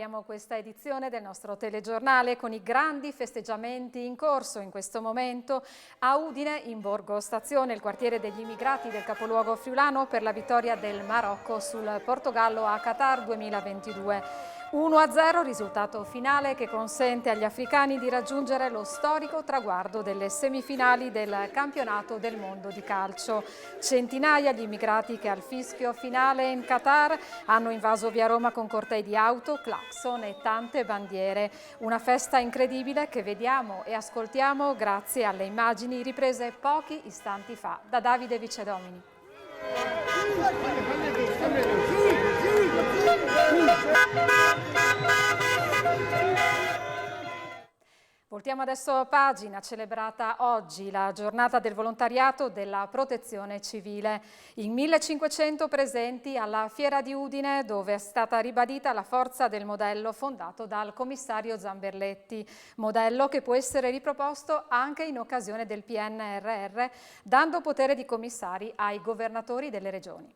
apriamo questa edizione del nostro telegiornale con i grandi festeggiamenti in corso in questo momento a Udine, in Borgo Stazione, il quartiere degli immigrati del capoluogo friulano, per la vittoria del Marocco sul Portogallo a Qatar 2022. 1-0, risultato finale che consente agli africani di raggiungere lo storico traguardo delle semifinali del campionato del mondo di calcio. Centinaia di immigrati che al fischio finale in Qatar hanno invaso via Roma con cortei di auto, clacson e tante bandiere. Una festa incredibile che vediamo e ascoltiamo grazie alle immagini riprese pochi istanti fa da Davide Vicedomini. Voltiamo adesso pagina, celebrata oggi la giornata del volontariato della protezione civile. In 1500 presenti alla Fiera di Udine, dove è stata ribadita la forza del modello fondato dal commissario Zamberletti, modello che può essere riproposto anche in occasione del PNRR, dando potere di commissari ai governatori delle regioni.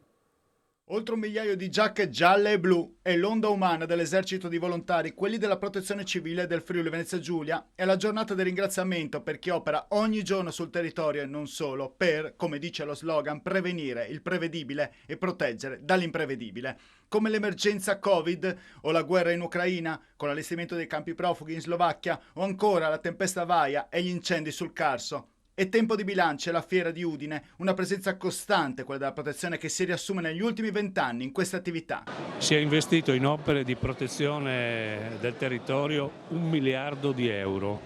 Oltre 1 migliaio di giacche gialle e blu è l'onda umana dell'esercito di volontari, quelli della protezione civile del Friuli Venezia Giulia. È la giornata del ringraziamento per chi opera ogni giorno sul territorio e non solo per, come dice lo slogan, prevenire il prevedibile e proteggere dall'imprevedibile. Come l'emergenza Covid o la guerra in Ucraina, con l'allestimento dei campi profughi in Slovacchia, o ancora la tempesta Vaia e gli incendi sul Carso. È tempo di bilancio e la Fiera di Udine, una presenza costante, quella della protezione, che si riassume negli ultimi 20 anni in queste attività. Si è investito in opere di protezione del territorio 1 miliardo di euro,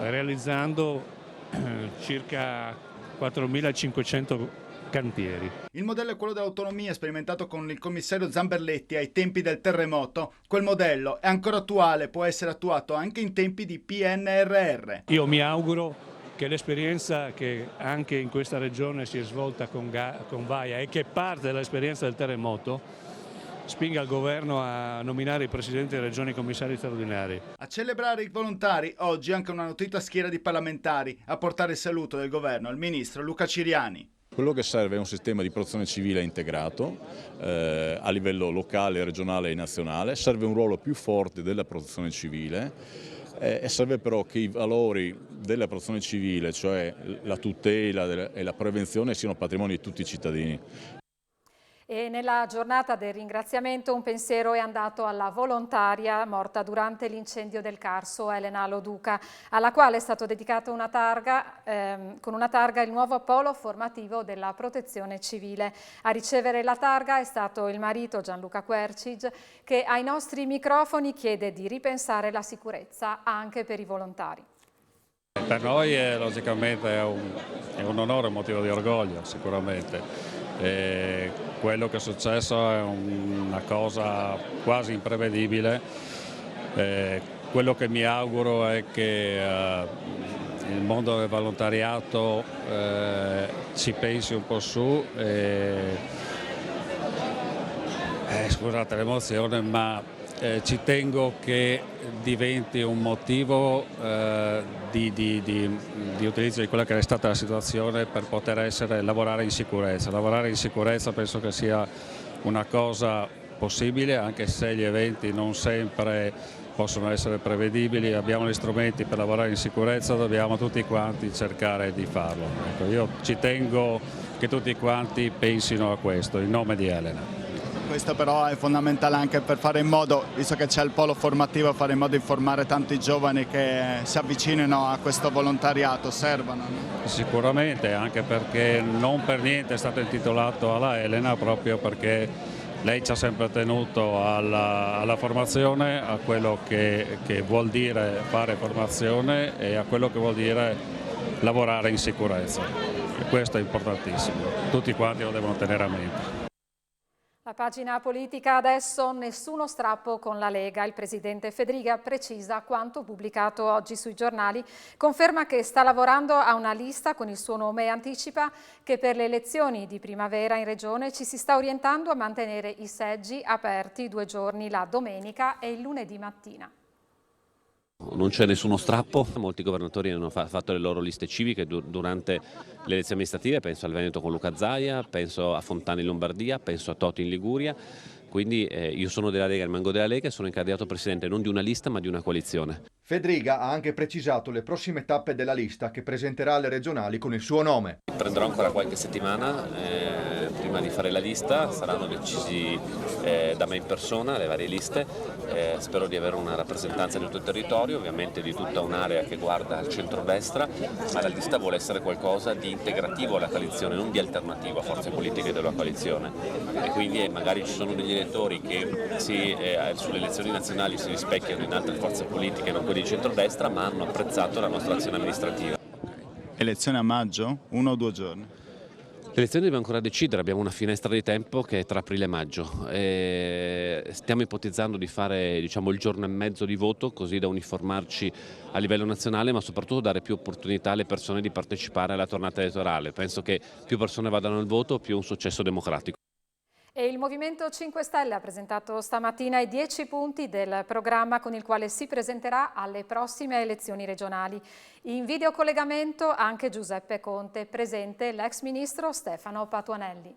realizzando circa 4.500 cantieri. Il modello è quello dell'autonomia sperimentato con il commissario Zamberletti ai tempi del terremoto. Quel modello è ancora attuale, può essere attuato anche in tempi di PNRR. Io mi auguro che l'esperienza che anche in questa regione si è svolta con Vaia e che parte dall'esperienza del terremoto spinga il governo a nominare i presidenti delle regioni commissari straordinari. A celebrare i volontari oggi anche una nutrita schiera di parlamentari, a portare il saluto del governo al ministro Luca Ciriani. Quello che serve è un sistema di protezione civile integrato a livello locale, regionale e nazionale, serve un ruolo più forte della protezione civile e serve però che i valori della protezione civile, cioè la tutela e la prevenzione, siano patrimonio di tutti i cittadini. E nella giornata del ringraziamento un pensiero è andato alla volontaria morta durante l'incendio del Carso, Elena Loduca, alla quale è stato dedicato una targa, con una targa il nuovo polo formativo della protezione civile. A ricevere la targa è stato il marito Gianluca Quercig, che ai nostri microfoni chiede di ripensare la sicurezza anche per i volontari. Per noi logicamente è un onore, un motivo di orgoglio sicuramente. Quello che è successo è una cosa quasi imprevedibile. Quello che mi auguro è che il mondo del volontariato ci pensi un po' su. Scusate l'emozione, ma ci tengo che diventi un motivo di utilizzo di quella che è stata la situazione per poter lavorare in sicurezza. Lavorare in sicurezza penso che sia una cosa possibile, anche se gli eventi non sempre possono essere prevedibili. Abbiamo gli strumenti per lavorare in sicurezza, dobbiamo tutti quanti cercare di farlo. Ecco, io ci tengo che tutti quanti pensino a questo, in nome di Elena. Questo però è fondamentale anche per fare in modo, visto che c'è il polo formativo, fare in modo di formare tanti giovani che si avvicinino a questo volontariato, servono. Sicuramente, anche perché non per niente è stato intitolato alla Elena, proprio perché lei ci ha sempre tenuto alla formazione, a quello che vuol dire fare formazione e a quello che vuol dire lavorare in sicurezza. E questo è importantissimo, tutti quanti lo devono tenere a mente. La pagina politica adesso, nessuno strappo con la Lega. Il presidente Fedriga precisa quanto pubblicato oggi sui giornali, conferma che sta lavorando a una lista con il suo nome e anticipa che per le elezioni di primavera in regione ci si sta orientando a mantenere i seggi aperti 2 giorni, la domenica e il lunedì mattina. Non c'è nessuno strappo, molti governatori hanno fatto le loro liste civiche durante le elezioni amministrative, penso al Veneto con Luca Zaia, penso a Fontana in Lombardia, penso a Toti in Liguria. Quindi io sono della Lega, rimango della Lega e sono candidato presidente non di una lista ma di una coalizione. Fedriga ha anche precisato le prossime tappe della lista che presenterà alle regionali con il suo nome. Prenderò ancora qualche settimana prima di fare la lista, saranno decisi da me in persona le varie liste, spero di avere una rappresentanza di tutto il territorio, ovviamente di tutta un'area che guarda al centro-destra, ma la lista vuole essere qualcosa di integrativo alla coalizione, non di alternativo a forze politiche della coalizione, e quindi magari ci sono degli elettori che sulle elezioni nazionali si rispecchiano in altre forze politiche, non quelle di centrodestra, ma hanno apprezzato la nostra azione amministrativa. Elezione a maggio? 1 o 2 giorni? Le elezioni dobbiamo ancora decidere, abbiamo una finestra di tempo che è tra aprile e maggio. Stiamo ipotizzando di fare il giorno e mezzo di voto, così da uniformarci a livello nazionale, ma soprattutto dare più opportunità alle persone di partecipare alla tornata elettorale. Penso che più persone vadano al voto, più un successo democratico. E il Movimento 5 Stelle ha presentato stamattina i 10 punti del programma con il quale si presenterà alle prossime elezioni regionali. In videocollegamento anche Giuseppe Conte, presente l'ex ministro Stefano Patuanelli.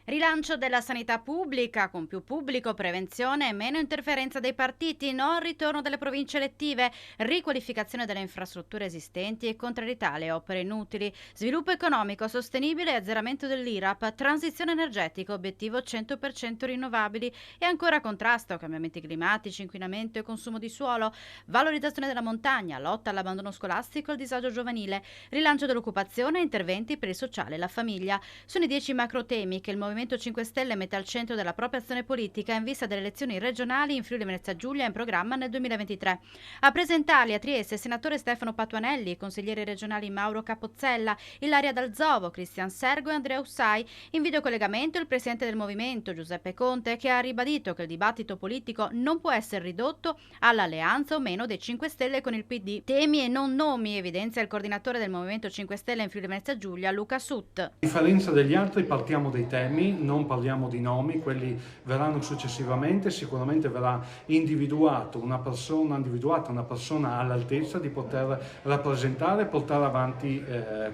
Rilancio della sanità pubblica, con più pubblico, prevenzione e meno interferenza dei partiti, no al ritorno delle province elettive, riqualificazione delle infrastrutture esistenti e contrarietà alle opere inutili, sviluppo economico sostenibile e azzeramento dell'IRAP, transizione energetica, obiettivo 100% rinnovabili e ancora contrasto a cambiamenti climatici, inquinamento e consumo di suolo, valorizzazione della montagna, lotta all'abbandono scolastico e al disagio giovanile, rilancio dell'occupazione e interventi per il sociale e la famiglia. Sono i 10 macro temi che il Movimento 5 Stelle mette al centro della propria azione politica in vista delle elezioni regionali in Friuli Venezia Giulia in programma nel 2023. A presentarli a Trieste il senatore Stefano Patuanelli, i consiglieri regionali Mauro Capozzella, Ilaria Dalzovo, Cristian Sergo e Andrea Ussai. In videocollegamento il presidente del movimento Giuseppe Conte, che ha ribadito che il dibattito politico non può essere ridotto all'alleanza o meno dei 5 Stelle con il PD. Temi e non nomi, evidenzia il coordinatore del Movimento 5 Stelle in Friuli Venezia Giulia, Luca Sut. A differenza degli altri partiamo dai temi, non parliamo di nomi, quelli verranno successivamente, sicuramente verrà individuata una persona all'altezza di poter rappresentare e portare avanti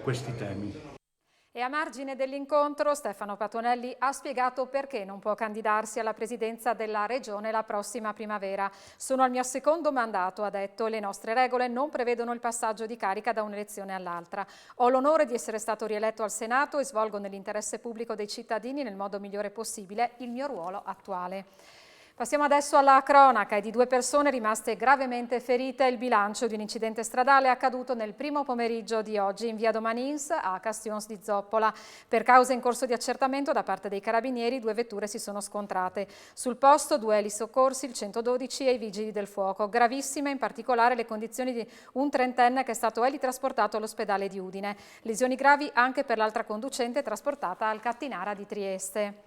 questi temi. E a margine dell'incontro Stefano Patuanelli ha spiegato perché non può candidarsi alla presidenza della regione la prossima primavera. Sono al mio secondo mandato, ha detto, le nostre regole non prevedono il passaggio di carica da un'elezione all'altra. Ho l'onore di essere stato rieletto al Senato e svolgo nell'interesse pubblico dei cittadini nel modo migliore possibile il mio ruolo attuale. Passiamo adesso alla cronaca. È di 2 persone rimaste gravemente ferite il bilancio di un incidente stradale accaduto nel primo pomeriggio di oggi in via Domanins a Castions di Zoppola. Per cause in corso di accertamento da parte dei carabinieri 2 vetture si sono scontrate. Sul posto 2 elisoccorsi, il 112 e i vigili del fuoco. Gravissime in particolare le condizioni di un trentenne che è stato elitrasportato all'ospedale di Udine. Lesioni gravi anche per l'altra conducente trasportata al Cattinara di Trieste.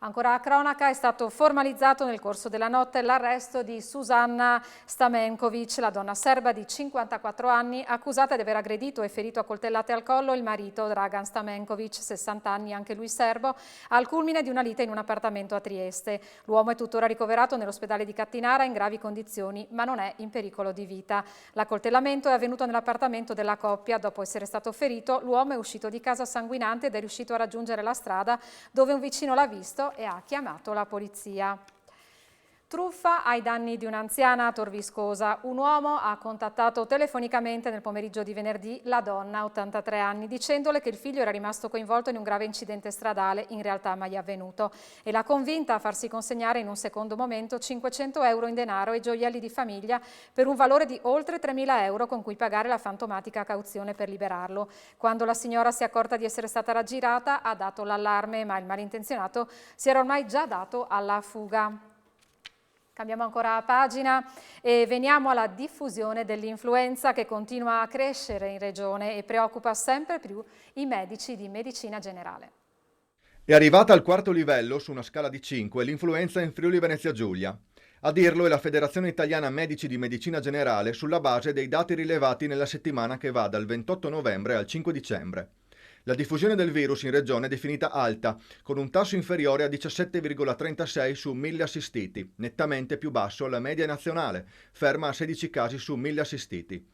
Ancora a cronaca, è stato formalizzato nel corso della notte l'arresto di Susanna Stamenkovic, la donna serba di 54 anni, accusata di aver aggredito e ferito a coltellate al collo il marito Dragan Stamenkovic, 60 anni, anche lui serbo, al culmine di una lite in un appartamento a Trieste. L'uomo è tuttora ricoverato nell'ospedale di Cattinara in gravi condizioni, ma non è in pericolo di vita. L'accoltellamento è avvenuto nell'appartamento della coppia. Dopo essere stato ferito, l'uomo è uscito di casa sanguinante ed è riuscito a raggiungere la strada, dove un vicino l'ha visto e ha chiamato la polizia. Truffa ai danni di un'anziana a Tor Viscosa. Un uomo ha contattato telefonicamente nel pomeriggio di venerdì la donna, 83 anni, dicendole che il figlio era rimasto coinvolto in un grave incidente stradale, in realtà mai avvenuto, e l'ha convinta a farsi consegnare in un secondo momento 500 euro in denaro e gioielli di famiglia per un valore di oltre 3.000 euro con cui pagare la fantomatica cauzione per liberarlo. Quando la signora si è accorta di essere stata raggirata, ha dato l'allarme, ma il malintenzionato si era ormai già dato alla fuga. Cambiamo ancora pagina e veniamo alla diffusione dell'influenza che continua a crescere in regione e preoccupa sempre più i medici di medicina generale. È arrivata al 4° livello su una scala di 5 l'influenza in Friuli Venezia Giulia. A dirlo è la Federazione Italiana Medici di Medicina Generale sulla base dei dati rilevati nella settimana che va dal 28 novembre al 5 dicembre. La diffusione del virus in regione è definita alta, con un tasso inferiore a 17,36 su 1000 assistiti, nettamente più basso alla media nazionale, ferma a 16 casi su 1000 assistiti.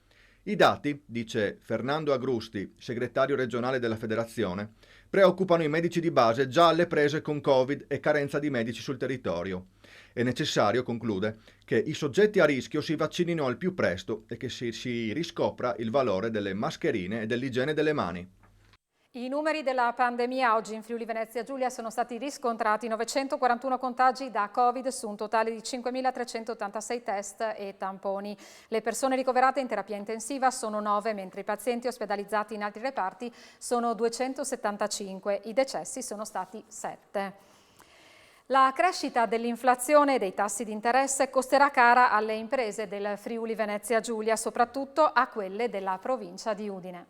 I dati, dice Fernando Agrusti, segretario regionale della federazione, preoccupano i medici di base già alle prese con Covid e carenza di medici sul territorio. È necessario, conclude, che i soggetti a rischio si vaccinino al più presto e che si riscopra il valore delle mascherine e dell'igiene delle mani. I numeri della pandemia oggi in Friuli Venezia Giulia sono stati riscontrati 941 contagi da Covid su un totale di 5.386 test e tamponi. Le persone ricoverate in terapia intensiva sono 9, mentre i pazienti ospedalizzati in altri reparti sono 275. I decessi sono stati 7. La crescita dell'inflazione e dei tassi di interesse costerà cara alle imprese del Friuli Venezia Giulia, soprattutto a quelle della provincia di Udine.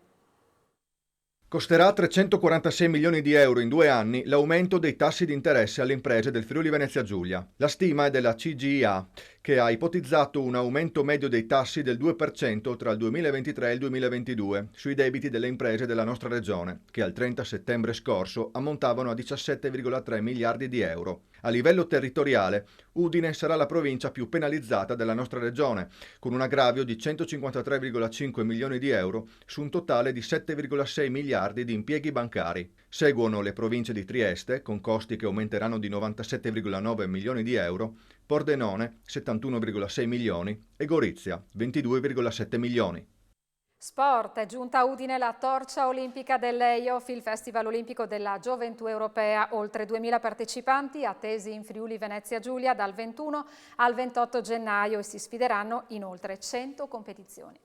Costerà 346 milioni di euro in 2 anni l'aumento dei tassi di interesse alle imprese del Friuli Venezia Giulia. La stima è della CGIA, che ha ipotizzato un aumento medio dei tassi del 2% tra il 2023 e il 2022 sui debiti delle imprese della nostra regione, che al 30 settembre scorso ammontavano a 17,3 miliardi di euro. A livello territoriale, Udine sarà la provincia più penalizzata della nostra regione, con un aggravio di 153,5 milioni di euro su un totale di 7,6 miliardi di impieghi bancari. Seguono le province di Trieste, con costi che aumenteranno di 97,9 milioni di euro, Pordenone 71,6 milioni e Gorizia 22,7 milioni. Sport, è giunta a Udine la torcia olimpica dell'EIOF, il Festival Olimpico della Gioventù Europea. Oltre 2.000 partecipanti attesi in Friuli Venezia Giulia dal 21 al 28 gennaio e si sfideranno in oltre 100 competizioni.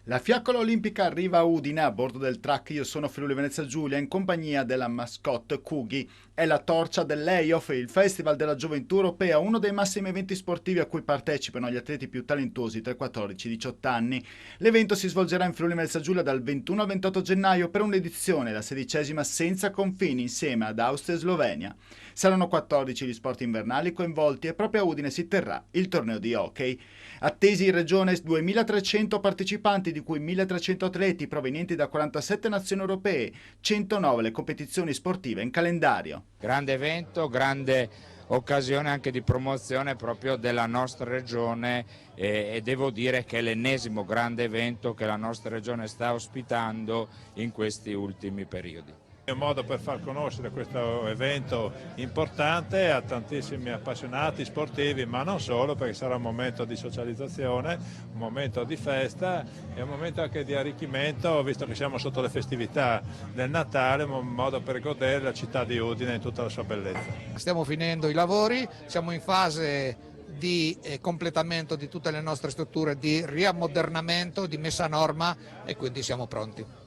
La fiaccola olimpica arriva a Udine a bordo del track Io sono Friuli Venezia Giulia in compagnia della mascotte Cughi. È la torcia dell'EIOF, il Festival della Gioventù Europea, uno dei massimi eventi sportivi a cui partecipano gli atleti più talentuosi tra i 14 e i 18 anni. L'evento si svolgerà in Friuli Venezia Giulia dal 21 al 28 gennaio per un'edizione, la 16ª senza confini, insieme ad Austria e Slovenia. Saranno 14 gli sport invernali coinvolti e proprio a Udine si terrà il torneo di hockey. Attesi in regione 2.300 partecipanti, di cui 1.300 atleti provenienti da 47 nazioni europee, 109 le competizioni sportive in calendario. Grande evento, grande occasione anche di promozione proprio della nostra regione e devo dire che è l'ennesimo grande evento che la nostra regione sta ospitando in questi ultimi periodi. È un modo per far conoscere questo evento importante a tantissimi appassionati sportivi, ma non solo, perché sarà un momento di socializzazione, un momento di festa e un momento anche di arricchimento, visto che siamo sotto le festività del Natale, un modo per godere la città di Udine in tutta la sua bellezza. Stiamo finendo i lavori, siamo in fase di completamento di tutte le nostre strutture, di riammodernamento, di messa a norma e quindi siamo pronti.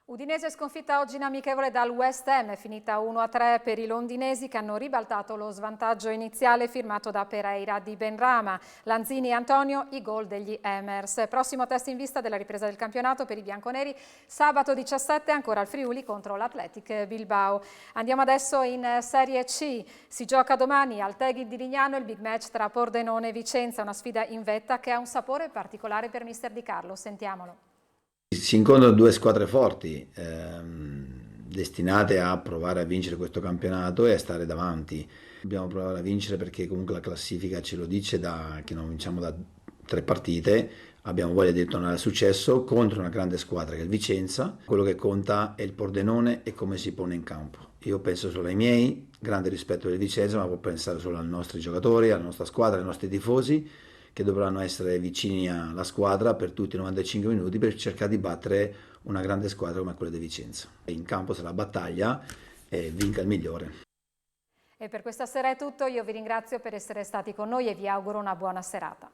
Udinese sconfitta oggi in amichevole dal West Ham, finita 1-3 per i londinesi che hanno ribaltato lo svantaggio iniziale firmato da Pereira di Benrama. Lanzini e Antonio i gol degli Hammers. Prossimo test in vista della ripresa del campionato per i bianconeri, sabato 17 ancora al Friuli contro l'Athletic Bilbao. Andiamo adesso in Serie C, si gioca domani al Teghi di Lignano il big match tra Pordenone e Vicenza, una sfida in vetta che ha un sapore particolare per mister Di Carlo, sentiamolo. Si incontrano due squadre forti, destinate a provare a vincere questo campionato e a stare davanti. Dobbiamo provare a vincere perché comunque la classifica ce lo dice che non vinciamo da 3 partite. Abbiamo voglia di tornare al successo contro una grande squadra che è il Vicenza. Quello che conta è il Pordenone e come si pone in campo. Io penso solo ai miei, grande rispetto del Vicenza, ma può pensare solo ai nostri giocatori, alla nostra squadra, ai nostri tifosi, che dovranno essere vicini alla squadra per tutti i 95 minuti per cercare di battere una grande squadra come quella di Vicenza. In campo sarà battaglia e vinca il migliore. E per questa sera è tutto, io vi ringrazio per essere stati con noi e vi auguro una buona serata.